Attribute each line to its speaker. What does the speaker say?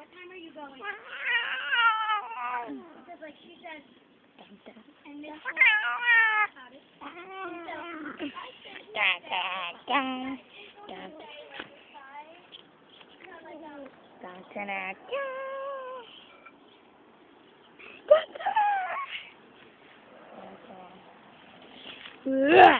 Speaker 1: What time are you going? Because like she said, and this one,
Speaker 2: Yeah.